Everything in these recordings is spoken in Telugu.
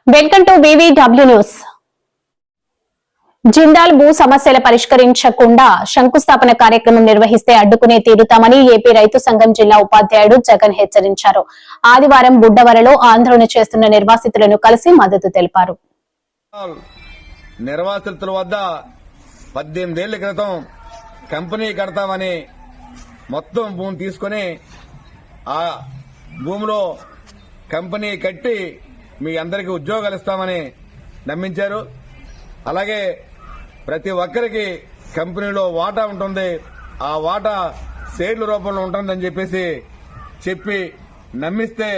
Welcome to BVW news. Jindal భూ సమస్యల పరిష్కరించకుండా శంకుస్థాపన కార్యక్రమం నిర్వహిస్తే అడ్డుకునే తీరుతామని ఏపీ రైతు సంఘం జిల్లా ఉపాధ్యాయుడు జగన్ హెచ్చరించారు. ఆదివారం బుడ్డవరలో ఆందోళన చేస్తున్న నిర్వాసితులను కలిసి మద్దతు తెలిపారు. నిర్వాసితుల వద్ద 18 ఏళ్ల క్రితం కంపెనీ కడతామని మొత్తం భూమి తీసుకుని ఆ భూమిలో కంపెనీ కట్టి మీ అందరికీ ఉద్యోగాలు ఇస్తామని నమ్మించారు. అలాగే ప్రతి ఒక్కరికి కంపెనీలో వాటా ఉంటుంది, ఆ వాటా షేర్ల రూపంలో ఉంటుందని చెప్పి నమ్మిస్తే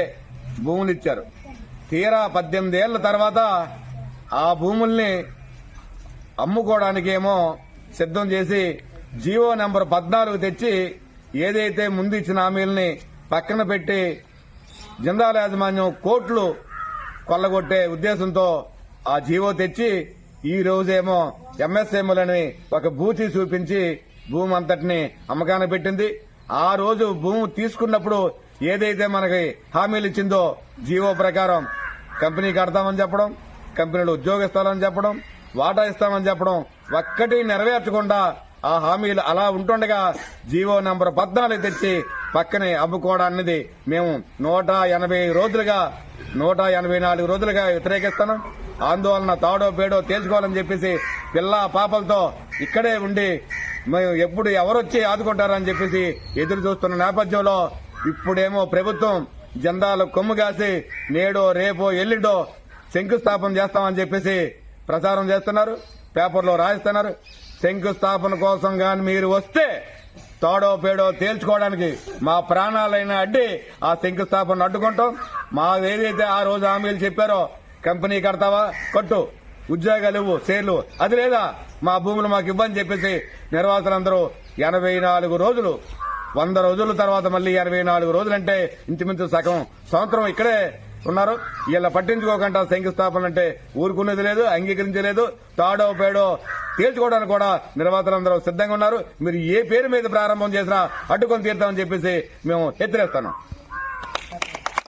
భూములు ఇచ్చారు. తీరా 18 ఏళ్ల తర్వాత ఆ భూముల్ని అమ్ముకోవడానికేమో సిద్దం చేసి జీవో నెంబర్ 14 తెచ్చి ఏదైతే ముందు ఇచ్చిన హామీలని పక్కన పెట్టి జిందాల్ యాజమాన్యం కోట్లు కొల్లగొట్టే ఉద్దేశంతో ఆ జీవో తెచ్చి ఈ రోజేమో ఎంఎస్ఎంలని ఒక బూచి చూపించి భూమి అంతటిని అమ్మకాన్ని పెట్టింది. ఆ రోజు భూమి తీసుకున్నప్పుడు ఏదైతే మనకి హామీలు ఇచ్చిందో జీవో ప్రకారం కంపెనీ కడతామని చెప్పడం, కంపెనీలో ఉద్యోగిస్తామని చెప్పడం, వాటా ఇస్తామని చెప్పడం ఒక్కటి నెరవేర్చకుండా ఆ హామీలు అలా ఉంటుండగా జీవో నెంబర్ 14 తెచ్చి పక్కనే అమ్ముకోవడాన్ని మేము 184 రోజులుగా వ్యతిరేకిస్తున్నాం. ఆందోళన తాడో పేడో తేల్చుకోవాలని చెప్పేసి పిల్ల పాపలతో ఇక్కడే ఉండి మేము ఎప్పుడు ఎవరొచ్చి ఆదుకుంటారని చెప్పేసి ఎదురు చూస్తున్న నేపథ్యంలో ఇప్పుడేమో ప్రభుత్వం జెండాలు కొమ్ము కాసి నేడో రేపో ఎల్లుండో శంకుస్థాపన చేస్తామని చెప్పేసి ప్రచారం చేస్తున్నారు, పేపర్లో రాయిస్తున్నారు. శంకుస్థాపన కోసం గాని మీరు వస్తే తాడో పేడో తేల్చుకోవడానికి మా ప్రాణాలైనా అడ్డి ఆ శంకుస్థాపన అడ్డుకుంటాం. మా ఏదైతే ఆ రోజు హామీలు చెప్పారో కంపెనీ కడతావా కట్టు, ఉద్యోగాలు ఇవ్వు, షేర్లు అది లేదా మా భూములు మాకు ఇవ్వని చెప్పేసి నిర్వాసులందరూ 84 రోజులు 100 రోజుల తర్వాత మళ్లీ 84 రోజులంటే ఇంచుమించు సగం సంవత్సరం ఇక్కడే ఉన్నారు. ఇలా పట్టించుకోకుండా శంకుస్థాపన అంటే ఊరుకునేది లేదు, అంగీకరించలేదు. తాడో పేడో తేల్చుకోవడానికి కూడా నిర్వాసులందరూ సిద్ధంగా ఉన్నారు. మీరు ఏ పేరు మీద ప్రారంభం చేసినా అడ్డుకొని తీరుతామని చెప్పేసి మేము హెచ్చరిస్తున్నాం.